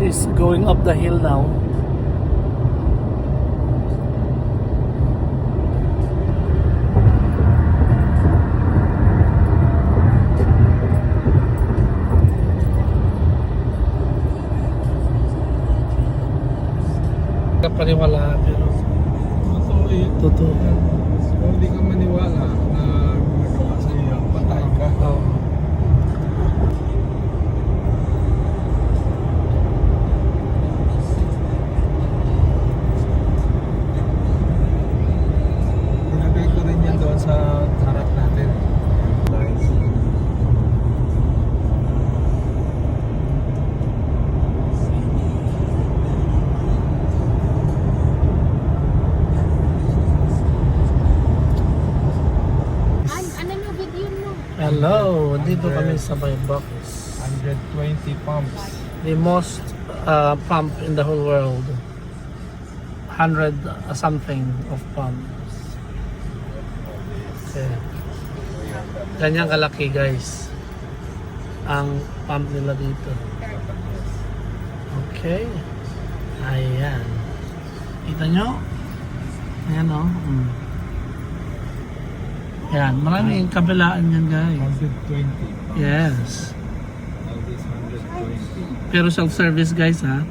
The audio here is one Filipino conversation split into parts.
is going up the hill now. Kapaniwalaan pero Totoo eh. totoo. Kung hindi ka maniwala na gumagawa sa iyo, patay ka. Oo. Nilagay ko rin yan doon sa harap natin. Lines. Ano yung video mo? Hello, dito kami sa my box. 120 pumps. The most pump in the whole world. 100 something of pumps. Okay. Ganyan kalaki guys ang pump nila dito. Okay. Ayan. Kita nyo? Ayan o. Ayan. Maraming kabilaan yan guys. 120. Yes. All this 120. Pero self-service guys ha.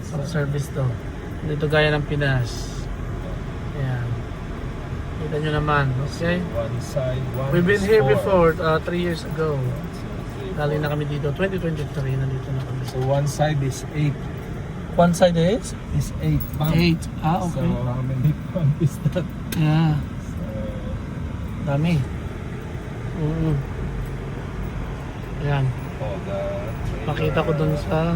Self-service to. Dito gaya ng Pinas. Ayan. Kita nyo naman. Okay. One side, one We've been is here 4. before 3 years ago. Galing na kami dito. 2023 nandito na kami. So one side is 8. One side is? Is 8 pump. 8. Ah, So okay. how many pump is that? Yeah. So, Dami. Ayan. oh, the trailer. Makita ko dun sa